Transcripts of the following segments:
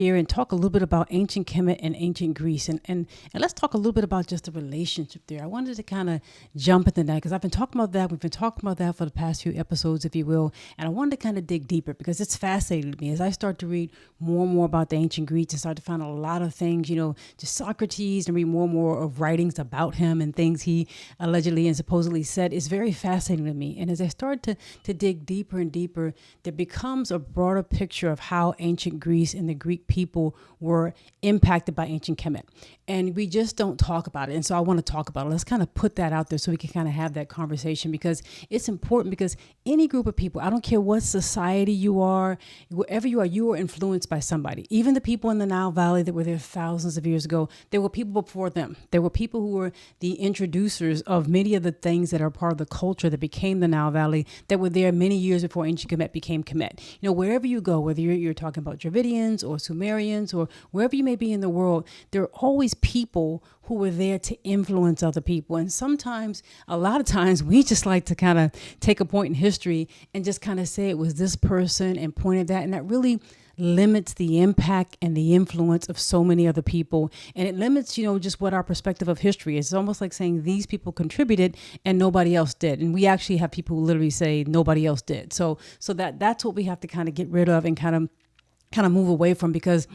here and talk a little bit about ancient Kemet and ancient Greece. And let's talk a little bit about just the relationship there. I wanted to kind of jump into that because I've been talking about that. We've been talking about that for the past few episodes, if you will. And I wanted to kind of dig deeper because it's fascinating to me as I start to read more and more about the ancient Greeks and start to find a lot of things, just Socrates, and read more and more of writings about him and things he allegedly and supposedly said. Is very fascinating to me. And as I start to dig deeper and deeper, there becomes a broader picture of how ancient Greece and the Greek people were impacted by ancient Kemet. And we just don't talk about it. And so I want to talk about it. Let's kind of put that out there so we can kind of have that conversation, because it's important, because any group of people, I don't care what society you are, wherever you are influenced by somebody. Even the people in the Nile Valley that were there thousands of years ago, there were people before them. There were people who were the introducers of many of the things that are part of the culture that became the Nile Valley, that were there many years before ancient Kemet became Kemet. Wherever you go, whether you're talking about Dravidians or Sumerians or wherever you may be in the world, there are always people who were there to influence other people. And sometimes, a lot of times, we just like to kind of take a point in history and just kind of say it was this person and point at that. And that really limits the impact and the influence of so many other people. And it limits, just what our perspective of history is. It's almost like saying these people contributed and nobody else did. And we actually have people who literally say nobody else did. So that's what we have to kind of get rid of and kind of move away from, because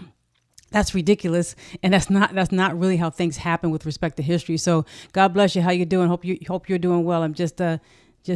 that's ridiculous, and that's not really how things happen with respect to history. So God bless you. How you doing? Hope you're doing well. I'm just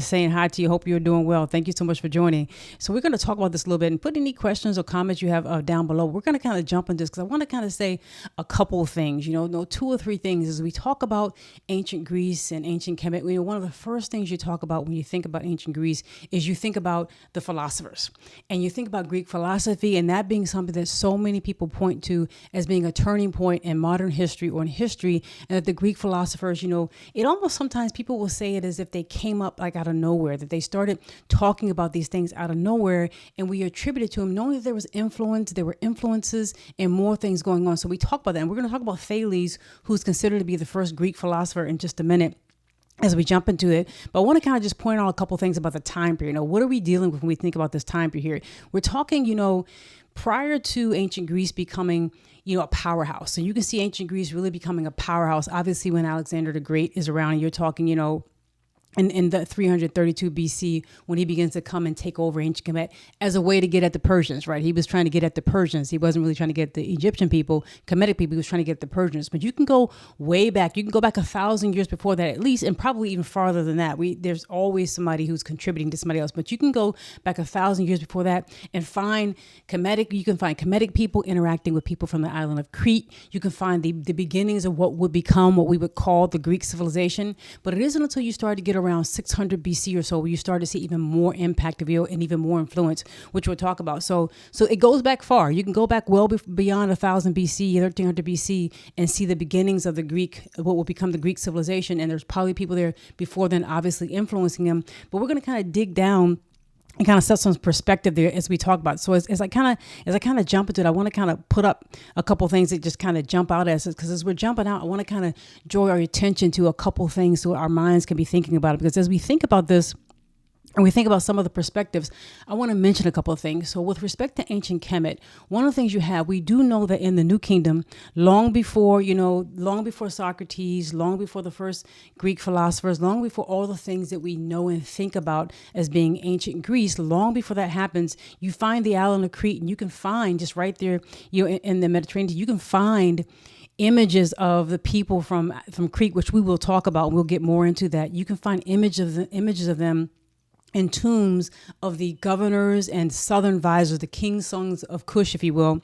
saying hi to you. Hope you're doing well. Thank you so much for joining. So we're going to talk about this a little bit, and put any questions or comments you have down below. We're going to kind of jump into this because I want to kind of say a couple of things, two or three things as we talk about ancient Greece and ancient Kemet. One of the first things you talk about when you think about ancient Greece is you think about the philosophers, and you think about Greek philosophy, and that being something that so many people point to as being a turning point in modern history or in history. And that the Greek philosophers, it almost sometimes people will say it as if they came up like out of nowhere, that they started talking about these things out of nowhere, and we attribute it to them, knowing that there was influence, there were influences and more things going on. So we talk about that, and we're going to talk about Thales, who's considered to be the first Greek philosopher, in just a minute as we jump into it. But I want to kind of just point out a couple things about the time period. What are we dealing with when we think about this time period here? We're talking, prior to ancient Greece becoming a powerhouse. So you can see ancient Greece really becoming a powerhouse, obviously, when Alexander the Great is around, and you're talking, in the 332 BC, when he begins to come and take over ancient Kemet as a way to get at the Persians, right? He was trying to get at the Persians. He wasn't really trying to get the Egyptian people, Kemetic people. He was trying to get the Persians. But you can go way back. You can go back 1,000 years before that, at least, and probably even farther than that. There's always somebody who's contributing to somebody else. But you can go back 1,000 years before that and find You can find Kemetic people interacting with people from the island of Crete. You can find the beginnings of what would become what we would call the Greek civilization. But it isn't until you start to get around 600 BC or so where you start to see even more impact of and even more influence, which we'll talk about. So it goes back far. You can go back well beyond 1000 BC, 1300 BC, and see the beginnings of what will become the Greek civilization. And there's probably people there before then, obviously influencing them. But we're going to kind of dig down and kind of set some perspective there as we talk about it. So as I kind of jump into it, I want to kind of put up a couple of things that just kind of jump out at us, because as we're jumping out, I want to kind of draw our attention to a couple of things so our minds can be thinking about it. Because as we think about this, and we think about some of the perspectives, I want to mention a couple of things. So with respect to ancient Kemet, one of the things we do know that in the New Kingdom, long before Socrates, long before the first Greek philosophers, long before all the things that we know and think about as being ancient Greece, long before that happens, you find the island of Crete, and you can find just right there, in the Mediterranean, you can find images of the people from Crete, which we will talk about. We'll get more into that. You can find images of them in tombs of the governors and southern visors, the king's sons of Kush, if you will.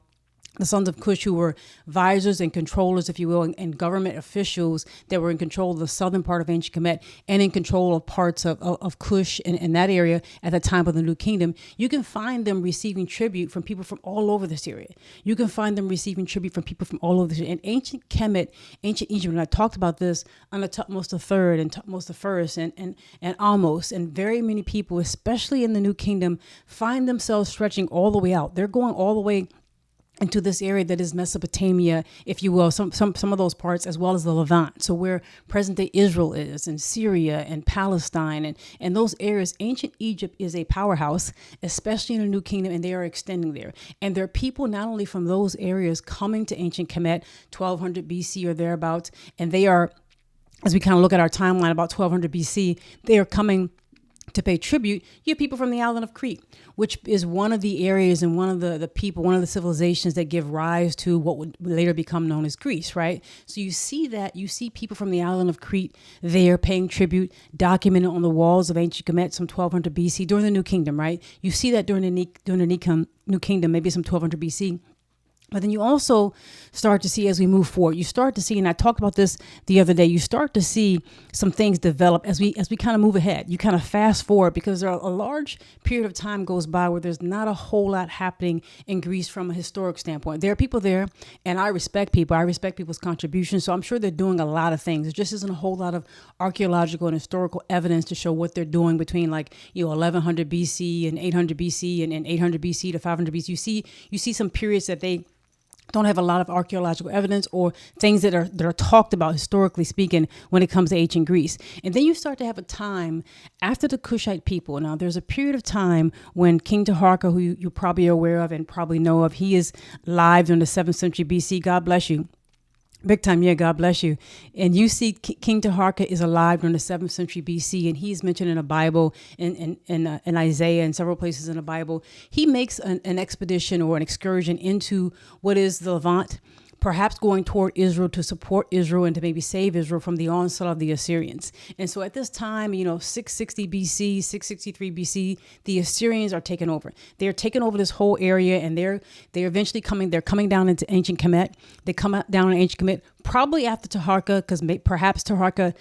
The sons of Kush, who were visors and controllers, if you will, and government officials that were in control of the southern part of ancient Kemet and in control of parts of Kush and that area at the time of the New Kingdom. You can find them receiving tribute from people from all over this area. You can find them receiving tribute from people from all over this area. And ancient Kemet, ancient Egypt, and I talked about this on the Tutmosis the Third and Tutmosis the First and Ahmose, and very many people, especially in the New Kingdom, find themselves stretching all the way out. They're going all the way into this area that is Mesopotamia, if you will, some of those parts, as well as the Levant. So where present day Israel is, and Syria and Palestine, and those areas, ancient Egypt is a powerhouse, especially in the New Kingdom, and they are extending there. And there are people not only from those areas coming to ancient Kemet, 1200 BC or thereabouts, and they are, as we kind of look at our timeline, about 1200 BC, they are coming to pay tribute. You have people from the island of Crete, which is one of the areas and one of the people, one of the civilizations that give rise to what would later become known as Greece, right? So you see people from the island of Crete there paying tribute, documented on the walls of ancient Kemet, some 1200 BC during the New Kingdom, right? You see that during the New Kingdom, maybe some 1200 BC. But then you also start to see, as we move forward, you start to see, and I talked about this the other day, you start to see some things develop as we kind of move ahead. You kind of fast forward, because there are a large period of time goes by where there's not a whole lot happening in Greece from a historic standpoint. There are people there, and I respect people. I respect people's contributions. So I'm sure they're doing a lot of things. There just isn't a whole lot of archaeological and historical evidence to show what they're doing between 1100 BC and 800 BC and 800 BC to 500 BC. You see some periods that they don't have a lot of archaeological evidence or things that are talked about historically speaking when it comes to ancient Greece. And then you start to have a time after the Kushite people. Now, there's a period of time when King Taharqa, who you probably are aware of and probably know of, he is live during the 7th century BC. God bless you. Big time, yeah, God bless you. And you see King Taharqa is alive during the 7th century BC, and he's mentioned in the Bible, in Isaiah and several places in the Bible. He makes an expedition or an excursion into what is the Levant, perhaps going toward Israel to support Israel and to maybe save Israel from the onslaught of the Assyrians. And so at this time, 660 BC, 663 BC, the Assyrians are taking over. They're taking over this whole area, and they're eventually coming down into ancient Kemet. They come down in ancient Kemet, probably after Taharqa, because perhaps Taharqa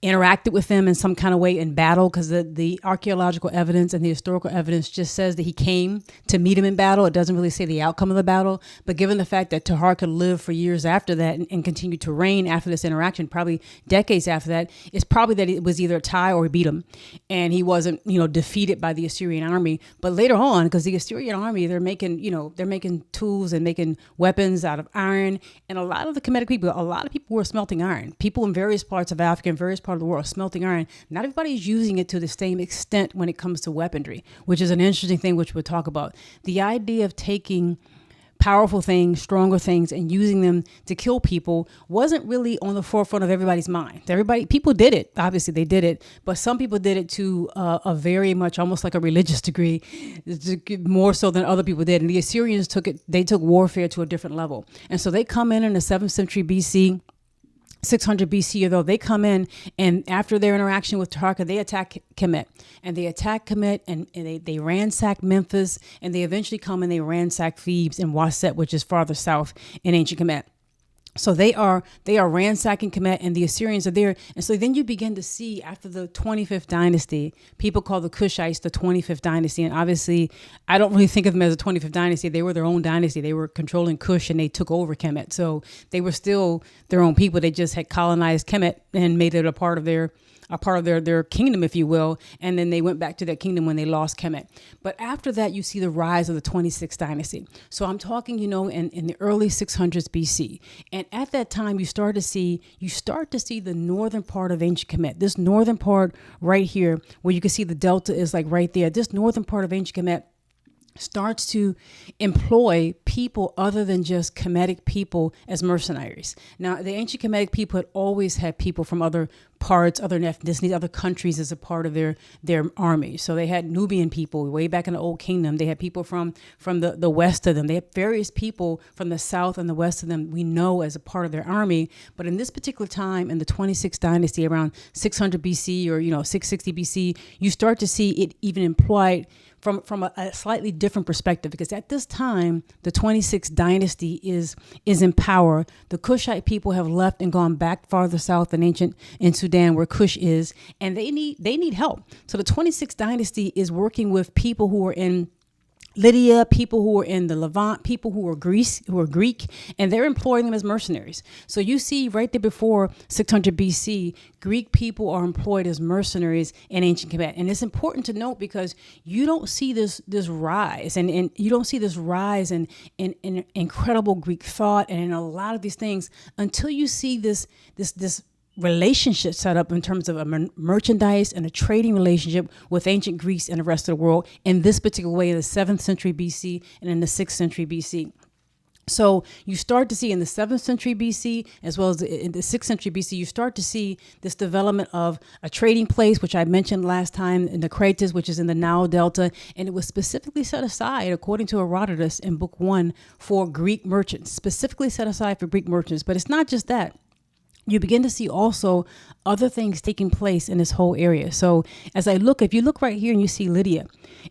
interacted with them in some kind of way in battle, because the archaeological evidence and the historical evidence just says that he came to meet him in battle. It doesn't really say the outcome of the battle. But given the fact that Taharqa lived for years after that and continued to reign after this interaction, probably decades after that, it's probably that it was either a tie or he beat him, and he wasn't, defeated by the Assyrian army. But later on, because the Assyrian army, they're making tools and making weapons out of iron, and a lot of people were smelting iron. People in various parts of Africa, in various parts of the world, smelting iron. Not everybody's using it to the same extent when it comes to weaponry, which is an interesting thing, which we'll talk about. The idea of taking powerful things, stronger things, and using them to kill people wasn't really on the forefront of everybody's mind. People did it. Obviously, they did it, but some people did it to a very much almost like a religious degree, more so than other people did. And the Assyrians took warfare to a different level. And so they come in the 7th century BC, 600 BC, although they come in, and after their interaction with Taharqa, they attack Kemet, and they ransack Memphis, and they eventually come and they ransack Thebes and Auset, which is farther south in ancient Kemet. So they are ransacking Kemet, and the Assyrians are there. And so then you begin to see, after the 25th dynasty, people call the Kushites the 25th dynasty. And obviously, I don't really think of them as a 25th dynasty. They were their own dynasty. They were controlling Kush, and they took over Kemet. So they were still their own people. They just had colonized Kemet and made it a part of their kingdom, if you will, and then they went back to their kingdom when they lost Kemet. But after that, you see the rise of the 26th dynasty. So I'm talking, in the early 600s BC, and at that time, you start to see the northern part of ancient Kemet. This northern part right here, where you can see the delta is like right there. This northern part of ancient Kemet starts to employ people other than just Kemetic people as mercenaries. Now, the ancient Kemetic people had always had people from other parts, other ethnicities, other countries as a part of their army. So they had Nubian people way back in the Old Kingdom. They had people from the west of them. They had various people from the south and the west of them we know as a part of their army. But in this particular time, in the 26th dynasty, around 600 BC or 660 BC, you start to see it even employed from a slightly different perspective, because at this time, the 26th dynasty is in power. The Kushite people have left and gone back farther south in Sudan, where Kush is, and they need help. So the 26th dynasty is working with people who are in Lydia, people who were in the Levant, people who were Greek, and they're employing them as mercenaries. So you see right there before 600 BC, Greek people are employed as mercenaries in ancient Kemet. And it's important to note because you don't see this rise, and you don't see this rise in incredible Greek thought and in a lot of these things until you see this relationship set up in terms of a merchandise and a trading relationship with ancient Greece and the rest of the world in this particular way in the 7th century BC and in the 6th century BC. So you start to see in the 7th century BC, as well as in the 6th century BC, you start to see this development of a trading place, which I mentioned last time, in the Crates, which is in the Nile Delta. And it was specifically set aside, according to Herodotus in Book 1, for Greek merchants, specifically set aside for Greek merchants. But it's not just that. You begin to see also other things taking place in this whole area. So as if you look right here and you see Lydia,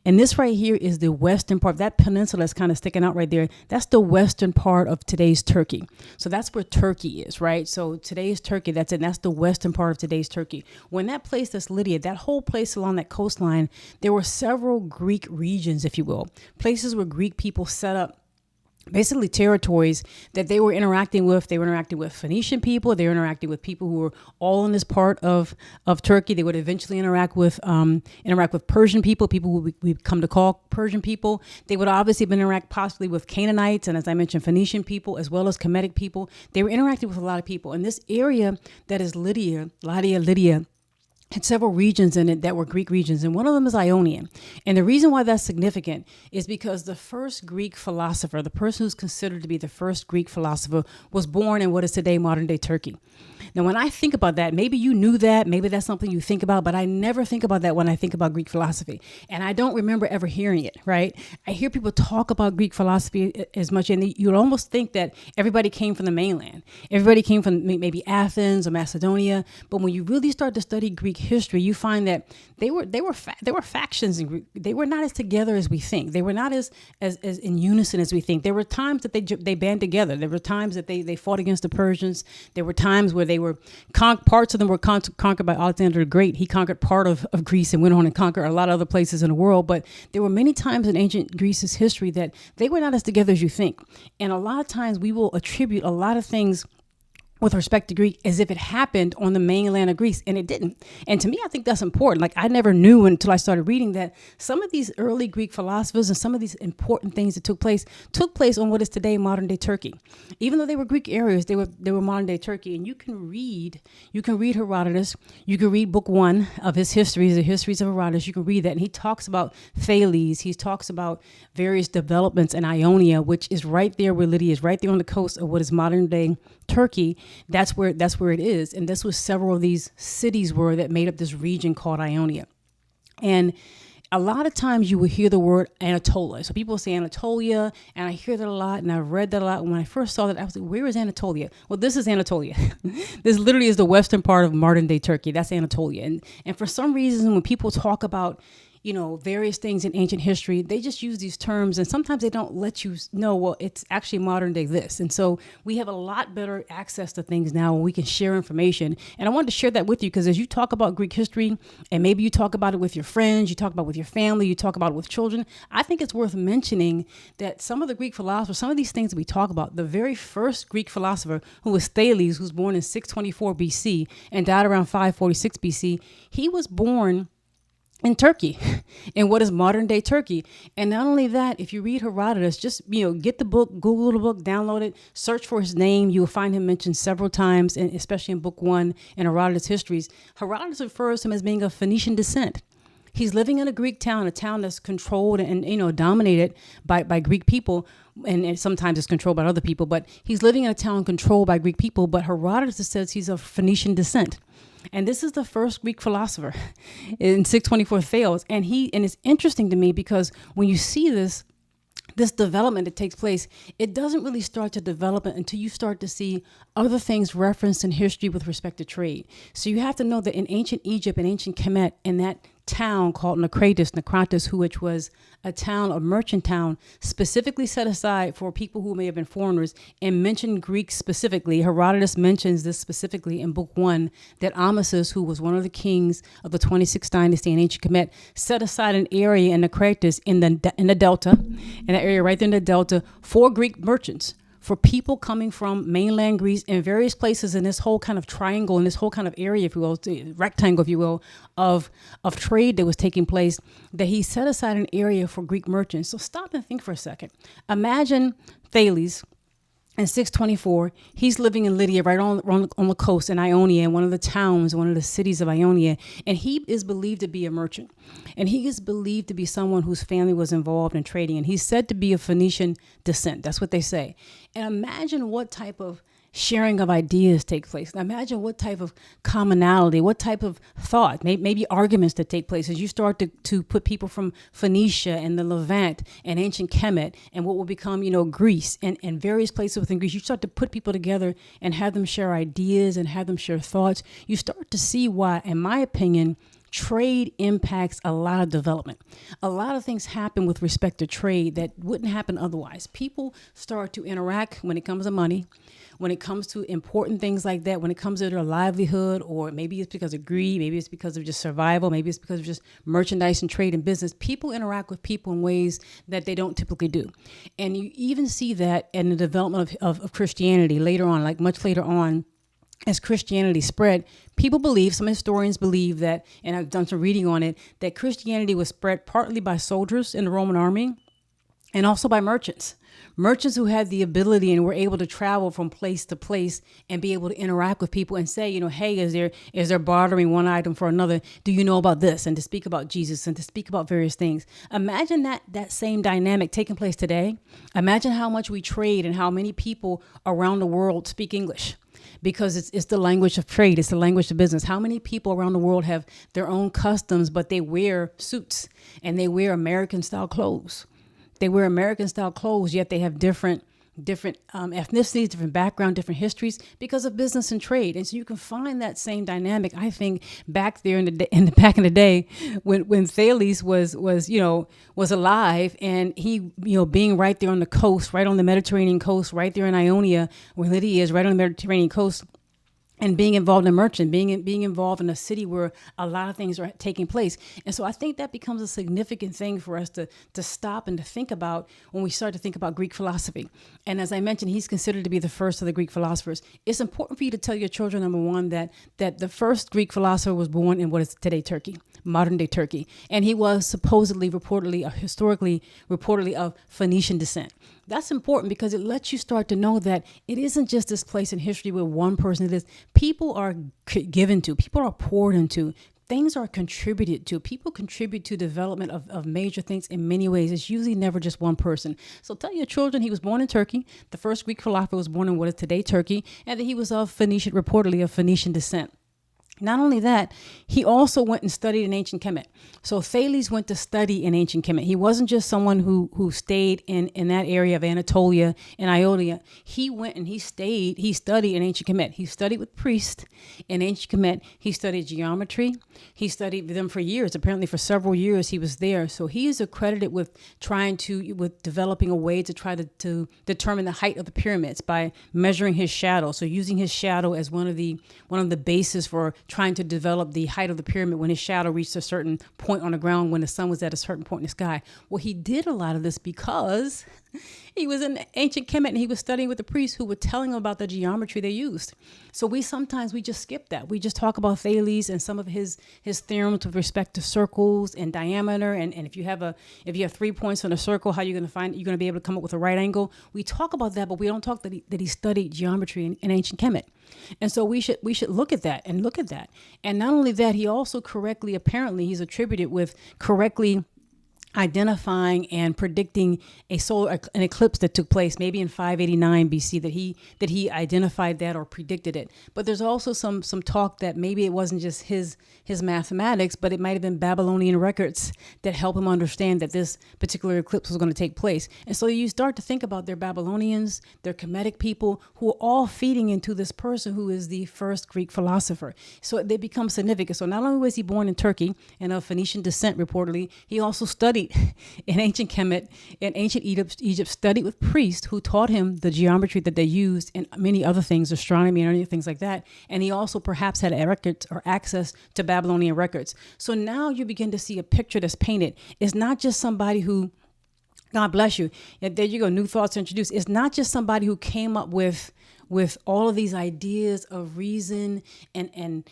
and this right here is the western part, that peninsula that's kind of sticking out right there. That's the western part of today's Turkey. So that's where Turkey is, right? So today's Turkey, that's it. That's the western part of today's Turkey. When that place, that's Lydia, that whole place along that coastline, there were several Greek regions, if you will, places where Greek people set up basically territories that they were interacting with. They were interacting with Phoenician people. They were interacting with people who were all in this part of Turkey. They would eventually interact with Persian people who we come to call Persian people. They would obviously interact possibly with Canaanites, and as I mentioned, Phoenician people, as well as Kemetic people. They were interacting with a lot of people. And this area that is Lydia, had several regions in it that were Greek regions, and one of them is Ionian. And the reason why that's significant is because the first Greek philosopher, the person who's considered to be the first Greek philosopher, was born in what is today modern day Turkey. Now, when I think about that, maybe you knew that, maybe that's something you think about, but I never think about that when I think about Greek philosophy. And I don't remember ever hearing it, right? I hear people talk about Greek philosophy as much, and you'd almost think that everybody came from the mainland. Everybody came from maybe Athens or Macedonia. But when you really start to study Greek history, you find that they were factions in Greek. They were not as together as we think. They were not as in unison as we think. There were times that they band together. There were times that they fought against the Persians. There were times where they were parts of them were conquered by Alexander the Great. He conquered part of Greece and went on and conquered a lot of other places in the world. But there were many times in ancient Greece's history that they were not as together as you think. And a lot of times we will attribute a lot of things with respect to Greek as if it happened on the mainland of Greece, and it didn't. And to me, I think that's important. Like, I never knew until I started reading that some of these early Greek philosophers and some of these important things that took place on what is today modern day Turkey. Even though they were Greek areas, they were modern day Turkey. And you can read Herodotus. You can read book 1 of his histories, the histories of Herodotus. You can read that, and he talks about Thales. He talks about various developments in Ionia, which is right there where Lydia is, right there on the coast of what is modern day Turkey. That's where it is. And this was several of these cities were that made up this region called Ionia. And a lot of times you will hear the word Anatolia. So people say Anatolia, and I hear that a lot, and I've read that a lot. When I first saw that, I was like, where is Anatolia? Well, this is Anatolia. This literally is the western part of modern day Turkey. That's Anatolia. And for some reason, when people talk about various things in ancient history, they just use these terms, and sometimes they don't let you know, well, it's actually modern day this. And so we have a lot better access to things now, and we can share information. And I wanted to share that with you because as you talk about Greek history, and maybe you talk about it with your friends, you talk about it with your family, you talk about it with children, I think it's worth mentioning that some of the Greek philosophers, some of these things that we talk about, the very first Greek philosopher, who was Thales, who was born in 624 BC and died around 546 BC, he was born in Turkey, in what is modern day Turkey. And not only that, if you read Herodotus, just, get the book, Google the book, download it, search for his name. You'll find him mentioned several times, and especially in book 1 in Herodotus histories. Herodotus refers to him as being of Phoenician descent. He's living in a Greek town, a town that's controlled and dominated by Greek people, and sometimes it's controlled by other people, but he's living in a town controlled by Greek people, but Herodotus says he's of Phoenician descent. And this is the first Greek philosopher in 624 Thales. And it's interesting to me because when you see this development that takes place, it doesn't really start to develop until you start to see other things referenced in history with respect to trade. So you have to know that in ancient Egypt and ancient Kemet and that town called Necratis, which was a town, a merchant town, specifically set aside for people who may have been foreigners, and mentioned Greeks specifically. Herodotus mentions this specifically in Book 1, that Amasis, who was one of the kings of the 26th dynasty in ancient Kemet, set aside an area in Necratis in the delta, in that area right there in the delta, for Greek merchants, for people coming from mainland Greece and various places in this whole kind of triangle, in this whole kind of area, if you will, rectangle, if you will, of trade that was taking place, that he set aside an area for Greek merchants. So stop and think for a second. Imagine Thales in 624, he's living in Lydia, right on the coast in Ionia, in one of the towns, one of the cities of Ionia, and he is believed to be a merchant. And he is believed to be someone whose family was involved in trading, and he's said to be of Phoenician descent. That's what they say. And imagine what type of sharing of ideas take place. Now imagine what type of commonality, what type of thought, maybe arguments that take place as you start to put people from Phoenicia and the Levant and ancient Kemet and what will become, Greece and various places within Greece. You start to put people together and have them share ideas and have them share thoughts. You start to see why, in my opinion, trade impacts a lot of development. A lot of things happen with respect to trade that wouldn't happen otherwise. People start to interact when it comes to money, when it comes to important things like that, when it comes to their livelihood, or maybe it's because of greed, maybe it's because of just survival, maybe it's because of just merchandise and trade and business. People interact with people in ways that they don't typically do. And you even see that in the development of Christianity later on, like much later on. As Christianity spread, people believe, some historians believe that, and I've done some reading on it, that Christianity was spread partly by soldiers in the Roman army and also by merchants who had the ability and were able to travel from place to place and be able to interact with people and say, hey, is there bartering one item for another? Do you know about this? And to speak about Jesus and to speak about various things. Imagine that same dynamic taking place today. Imagine how much we trade and how many people around the world speak English. Because it's the language of trade. It's the language of business. How many people around the world have their own customs, but they wear suits and they wear American style clothes? They wear American style clothes, yet they have different ethnicities, different background, different histories because of business and trade. And so you can find that same dynamic, I think, back there back in the day when Thales was alive, and he, being right there on the coast, right on the Mediterranean coast, right there in Ionia, where Lydia is, right on the Mediterranean coast. And being involved in merchant, being involved in a city where a lot of things are taking place. And so I think that becomes a significant thing for us to stop and to think about when we start to think about Greek philosophy. And as I mentioned, he's considered to be the first of the Greek philosophers. It's important for you to tell your children, number one, that the first Greek philosopher was born in what is today Turkey, modern day Turkey. And he was historically reportedly of Phoenician descent. That's important because it lets you start to know that it isn't just this place in history where one person it is. People are given to, people are poured into, things are contributed to. People contribute to development of major things in many ways. It's usually never just one person. So tell your children he was born in Turkey. The first Greek philosopher was born in what is today Turkey, and that he was reportedly of Phoenician descent. Not only that, he also went and studied in ancient Kemet. So Thales went to study in ancient Kemet. He wasn't just someone who stayed in that area of Anatolia and Ionia. He went and he studied in ancient Kemet. He studied with priests in ancient Kemet. He studied geometry. He studied with them for years. Apparently for several years he was there. So he is accredited with developing a way to try to determine the height of the pyramids by measuring his shadow. So using his shadow as one of the bases for trying to develop the height of the pyramid when his shadow reached a certain point on the ground when the sun was at a certain point in the sky. Well, he did a lot of this because he was in ancient Kemet and he was studying with the priests who were telling him about the geometry they used. So we just skip that. We just talk about Thales and some of his theorems with respect to circles and diameter. And if you have 3 points on a circle, how you're going to be able to come up with a right angle. We talk about that, but we don't talk that he studied geometry in ancient Kemet. And so we should look at that. And not only that, he also apparently he's attributed with correctly identifying and predicting an eclipse that took place maybe in 589 BC, that he identified that or predicted it. But there's also some talk that maybe it wasn't just his mathematics, but it might have been Babylonian records that help him understand that this particular eclipse was going to take place. And so you start to think about their Babylonians, their Kemetic people, who are all feeding into this person who is the first Greek philosopher. So they become significant. So not only was he born in Turkey and of Phoenician descent, reportedly, he also studied in ancient Kemet and ancient Egypt, studied with priests who taught him the geometry that they used and many other things, astronomy and other things like that. And he also perhaps had records or access to Babylonian records. So now you begin to see a picture that's painted. It's not just somebody who, God bless you, there you go, new thoughts introduced. It's not just somebody who came up with all of these ideas of reason and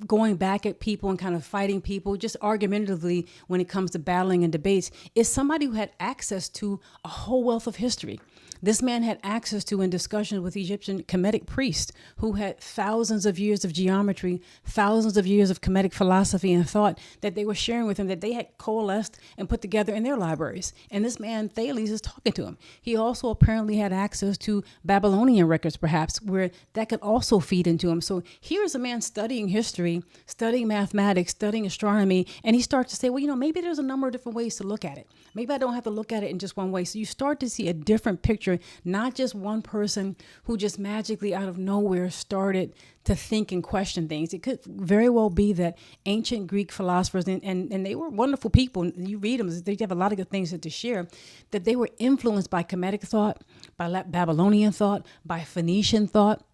going back at people and kind of fighting people just argumentatively when it comes to battling and debates. Is somebody who had access to a whole wealth of history. This man had access to, in discussions with Egyptian Kemetic priests who had thousands of years of geometry, thousands of years of Kemetic philosophy and thought that they were sharing with him, that they had coalesced and put together in their libraries. And this man, Thales, is talking to him. He also apparently had access to Babylonian records, perhaps, where that could also feed into him. So here's a man studying history, studying mathematics, studying astronomy, and he starts to say, well, maybe there's a number of different ways to look at it. Maybe I don't have to look at it in just one way. So you start to see a different picture, not just one person who just magically out of nowhere started to think and question things. It could very well be that ancient Greek philosophers, and they were wonderful people. You read them, they have a lot of good things to share, that they were influenced by Kemetic thought, by Babylonian thought, by Phoenician thought,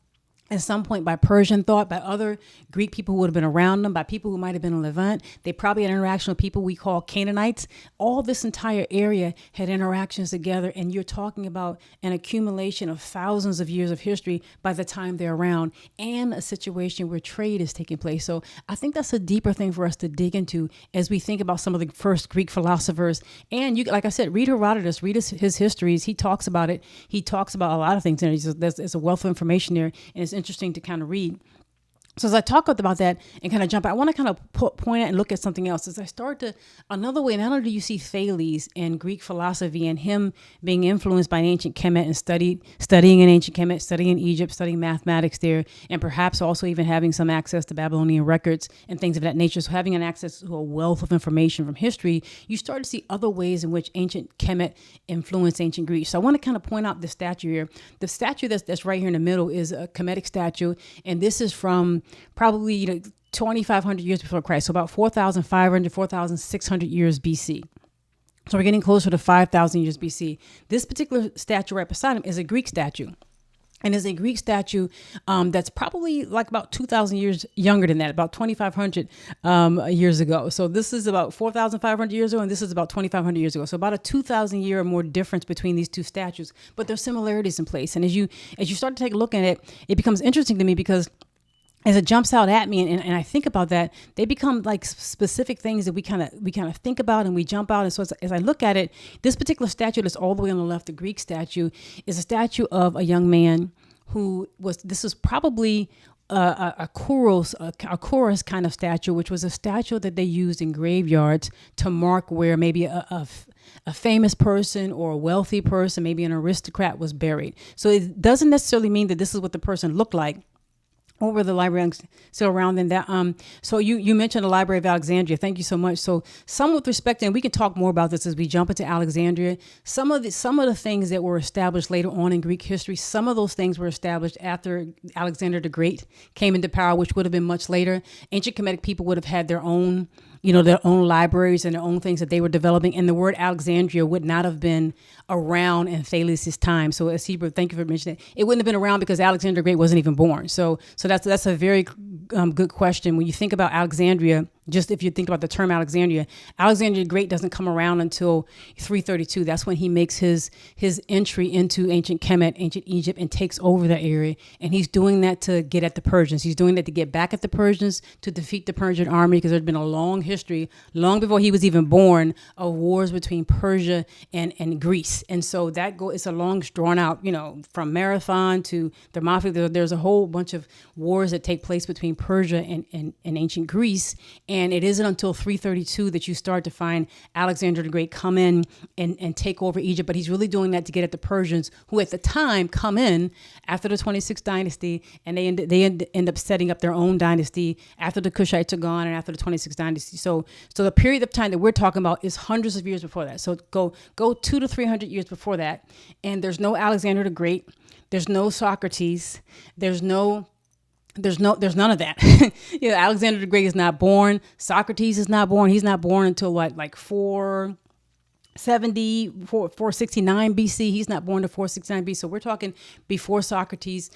at some point by Persian thought, by other Greek people who would have been around them, by people who might have been in Levant. They probably had interaction with people we call Canaanites. All this entire area had interactions together, and you're talking about an accumulation of thousands of years of history by the time they're around, and a situation where trade is taking place. So I think that's a deeper thing for us to dig into as we think about some of the first Greek philosophers. And you, like I said, read Herodotus, read his histories. He talks about it. He talks about a lot of things there. There's a wealth of information there, and it's interesting to kind of read. So as I talk about that and kind of jump, I want to kind of point out and look at something else. As I start to, another way, not only do you see Thales and Greek philosophy and him being influenced by ancient Kemet and studying in ancient Kemet, studying in Egypt, studying mathematics there, and perhaps also even having some access to Babylonian records and things of that nature. So having an access to a wealth of information from history, you start to see other ways in which ancient Kemet influenced ancient Greece. So I want to kind of point out the statue here. The statue that's right here in the middle is a Kemetic statue, and this is from probably 2,500 years before Christ, so about 4,500, 4,600 years BC. So we're getting closer to 5,000 years BC. This particular statue right beside him is a Greek statue. And is a Greek statue that's probably like about 2,000 years younger than that, about 2,500 years ago. So this is about 4,500 years ago, and this is about 2,500 years ago. So about a 2,000 year or more difference between these two statues, but there's similarities in place. And as you start to take a look at it, it becomes interesting to me because as it jumps out at me and I think about that, they become like specific things that we kind of think about and we jump out. And so as I look at it, this particular statue that's all the way on the left, the Greek statue, is a statue of a young man this is probably a chorus kind of statue, which was a statue that they used in graveyards to mark where maybe a famous person or a wealthy person, maybe an aristocrat, was buried. So it doesn't necessarily mean that this is what the person looked like. Over the library still around in that. So you mentioned the Library of Alexandria. Thank you so much. So some with respect, and we can talk more about this as we jump into Alexandria. Some of the things that were established later on in Greek history, some of those things were established after Alexander the Great came into power, which would have been much later. Ancient Kemetic people would have had their own libraries and their own things that they were developing. And the word Alexandria would not have been around in Thales' time. So as Hebrew, thank you for mentioning it. It wouldn't have been around because Alexander the Great wasn't even born. So that's a very good question. When you think about Alexandria, just if you think about the term Alexandria the Great doesn't come around until 332. That's when he makes his entry into ancient Kemet, ancient Egypt, and takes over that area. And he's doing that to get at the Persians. He's doing that to get back at the Persians, to defeat the Persian army, because there'd been a long history, long before he was even born, of wars between Persia and Greece. And so it's a long, drawn out, from Marathon to Thermopylae. There's a whole bunch of wars that take place between Persia and ancient Greece. And it isn't until 332 that you start to find Alexander the Great come in and take over Egypt. But he's really doing that to get at the Persians, who at the time come in after the 26th dynasty, and they end up setting up their own dynasty after the Kushites are gone and after the 26th dynasty. So the period of time that we're talking about is hundreds of years before that. So go 200 to 300 years before that, and there's no Alexander the Great, there's no Socrates, there's none of that. Alexander the Great is not born. Socrates is not born. He's not born until like 469 BC. He's not born to 469 BC. So we're talking before Socrates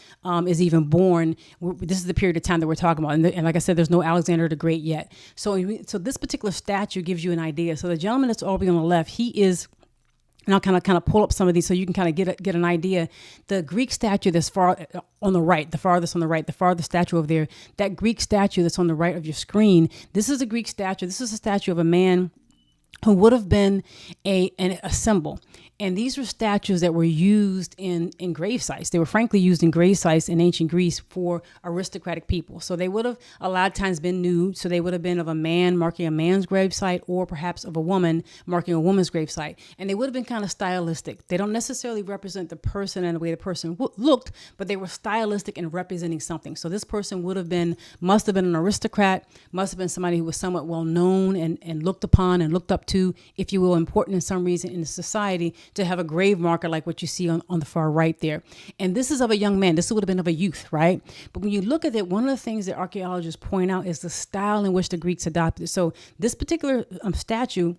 is even born. This is the period of time that we're talking about. And like I said, there's no Alexander the Great yet. So this particular statue gives you an idea. So the gentleman that's over on the left, he is. And I'll kind of pull up some of these so you can kind of get an idea. The Greek statue that's far on the right, the farthest on the right, the farthest statue over there, that Greek statue that's on the right of your screen, this is a Greek statue. This is a statue of a man who would have been a symbol. And these were statues that were used in grave sites. They were frankly used in grave sites in ancient Greece for aristocratic people. So they would have a lot of times been nude. So they would have been of a man marking a man's grave site, or perhaps of a woman marking a woman's grave site. And they would have been kind of stylistic. They don't necessarily represent the person and the way the person looked, but they were stylistic and representing something. So this person must have been an aristocrat, must have been somebody who was somewhat well known and looked upon and looked up to, if you will, important in some reason in the society, to have a grave marker like what you see on the far right there. And this is of a young man. This would have been of a youth, right? But when you look at it, one of the things that archaeologists point out is the style in which the Greeks adopted. So this particular statue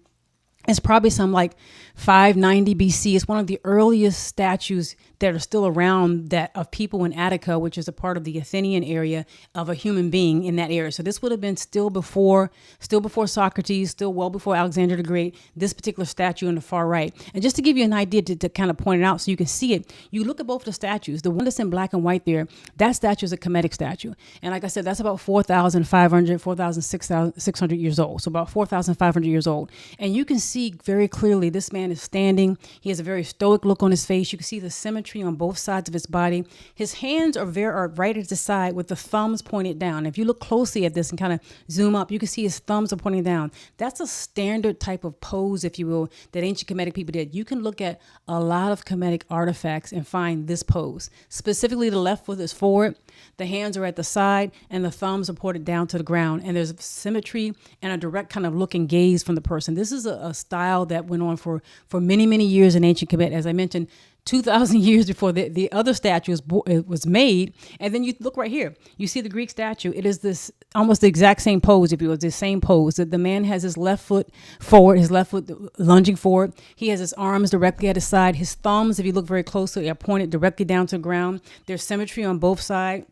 is probably some like 590 BC. It's one of the earliest statues that are still around that of people in Attica, which is a part of the Athenian area, of a human being in that area. So this would have been still before Socrates, still well before Alexander the Great, this particular statue on the far right. And just to give you an idea to kind of point it out so you can see it, you look at both the statues. The one that's in black and white there, that statue is a Kemetic statue. And like I said, that's about 4,600 years old. So about 4,500 years old. And you can see very clearly this man is standing. He has a very stoic look on his face. You can see the symmetry on both sides of his body. His hands are right at the side with the thumbs pointed down. If you look closely at this and kind of zoom up, you can see his thumbs are pointing down. That's a standard type of pose, if you will, that ancient Kemetic people did. You can look at a lot of Kemetic artifacts and find this pose. Specifically, the left foot is forward, the hands are at the side, and the thumbs are pointed down to the ground. And there's symmetry and a direct kind of look and gaze from the person. This is a style that went on for many, many years in ancient Kemet. As I mentioned, 2,000 years before the other statue was made. And then you look right here, you see the Greek statue. It is this almost the exact same pose, if you will, the same pose. That the man has his left foot forward, his left foot lunging forward. He has his arms directly at his side. His thumbs, if you look very closely, are pointed directly down to the ground. There's symmetry on both sides.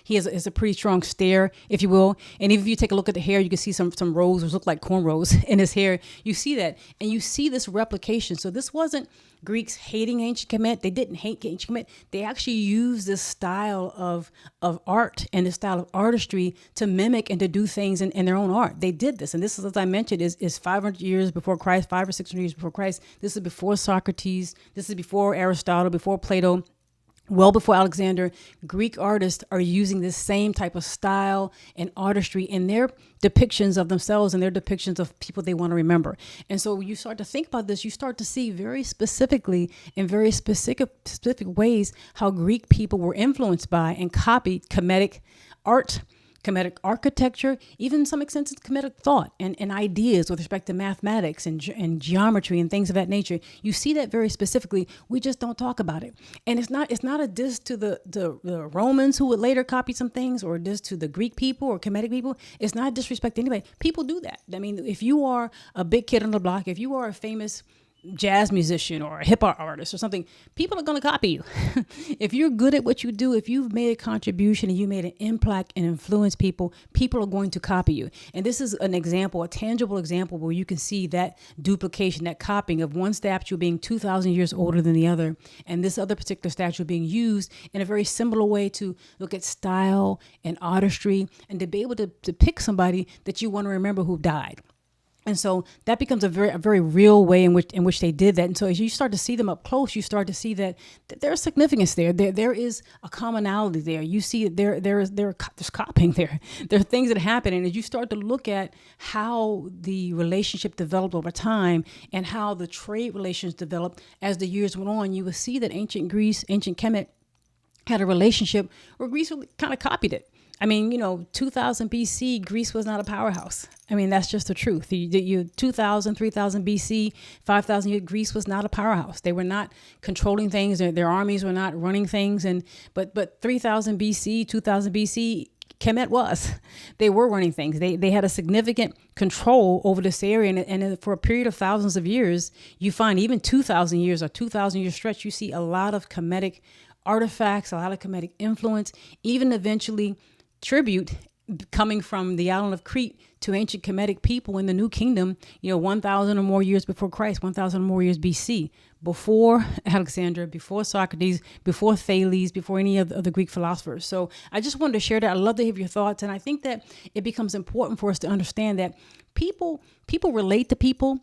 He has a pretty strong stare, if you will. And if you take a look at the hair, you can see some rows which look like cornrows in his hair. You see that, and you see this replication. So this wasn't Greeks hating ancient Kemet. They didn't hate ancient Kemet. They actually used this style of art and this style of artistry to mimic and to do things in their own art. They did this, and this is, as I mentioned, is 500 years before Christ, 500 or 600 years before Christ. This is before Socrates. This is before Aristotle, before Plato. Well before Alexander. Greek artists are using this same type of style and artistry in their depictions of themselves and their depictions of people they want to remember. And so when you start to think about this, you start to see very specifically, in very specific ways, how Greek people were influenced by and copied Kemetic art, Kemetic architecture, even in some extent Kemetic thought and ideas with respect to mathematics and geometry and things of that nature. You see that very specifically. We just don't talk about it. And it's not a diss to the Romans who would later copy some things, or a diss to the Greek people or Kemetic people. It's not disrespect to anybody. People do that. I mean, if you are a big kid on the block, if you are a famous jazz musician or a hip hop artist or something, people are going to copy you. If you're good at what you do, if you've made a contribution and you made an impact and influence people, people are going to copy you. And this is an example, a tangible example where you can see that duplication, that copying of one statue being 2,000 years older than the other, and this other particular statue being used in a very similar way to look at style and artistry and to be able to pick somebody that you want to remember who died. And so that becomes a very real way in which they did that. And so as you start to see them up close, you start to see that there's significance there. There is a commonality there. You see there's copying there. There are things that happen. And as you start to look at how the relationship developed over time and how the trade relations developed as the years went on, you will see that ancient Greece, ancient Kemet, had a relationship where Greece kind of copied it. I mean, 2000 BC, Greece was not a powerhouse. I mean, that's just the truth. You 2000, 3000 BC, 5000 years, Greece was not a powerhouse. They were not controlling things. Their armies were not running things. But 3000 BC, 2000 BC, Kemet was. They were running things. They had a significant control over this area. And for a period of thousands of years, you find even 2000 years or 2000 year stretch, you see a lot of Kemetic artifacts, a lot of Kemetic influence, even eventually tribute coming from the island of Crete to ancient Kemetic people in the New Kingdom, 1,000 or more years before Christ, 1,000 or more years BC, before Alexander, before Socrates, before Thales, before any of the Greek philosophers. So I just wanted to share that. I'd love to hear your thoughts. And I think that it becomes important for us to understand that people relate to people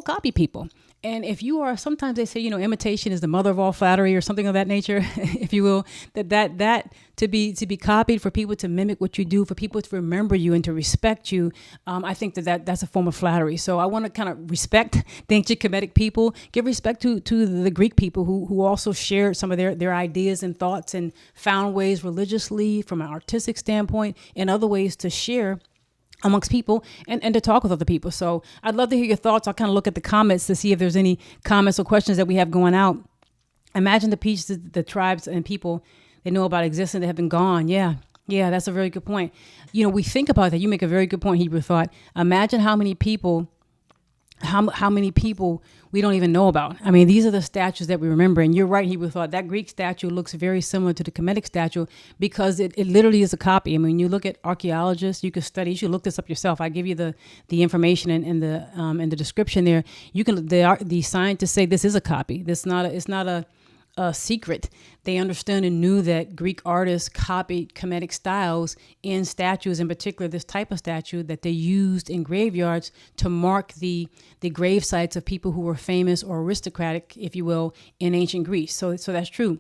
copy people. And if you are, sometimes they say, imitation is the mother of all flattery or something of that nature, if you will, that to be copied, for people to mimic what you do, for people to remember you and to respect you. I think that's a form of flattery. So I want to kind of respect the ancient Kemetic people, give respect to the Greek people who also shared some of their ideas and thoughts and found ways religiously, from an artistic standpoint, and other ways to share amongst people and to talk with other people. So I'd love to hear your thoughts. I'll kind of look at the comments to see if there's any comments or questions that we have going out. Imagine the pieces, the tribes and people they know about existing that have been gone. Yeah, that's a very good point. We think about that. You make a very good point, Hebrew Thought. Imagine how many people we don't even know about. I mean, these are the statues that we remember. And you're right, Hebrew Thought. That Greek statue looks very similar to the Kemetic statue because it literally is a copy. I mean, you look at archaeologists, you should look this up yourself. I give you the information in the description there. The scientists say this is a copy. It's not a secret. They understood and knew that Greek artists copied Kemetic styles in statues, in particular this type of statue that they used in graveyards to mark the grave sites of people who were famous or aristocratic, if you will, in ancient Greece. So that's true.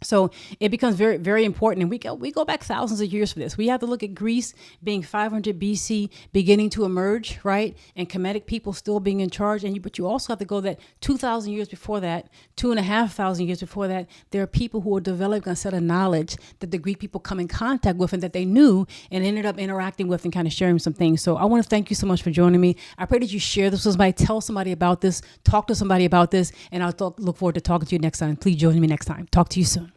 So it becomes very, very important. And we go back thousands of years for this. We have to look at Greece being 500 BC, beginning to emerge, right? And Kemetic people still being in charge. But you also have to go that 2,000 years before that, 2,500 years before that, there are people who are developing a set of knowledge that the Greek people come in contact with and that they knew and ended up interacting with and kind of sharing some things. So I want to thank you so much for joining me. I pray that you share this with somebody, tell somebody about this, talk to somebody about this, and I'll look forward to talking to you next time. Please join me next time. Talk to you soon.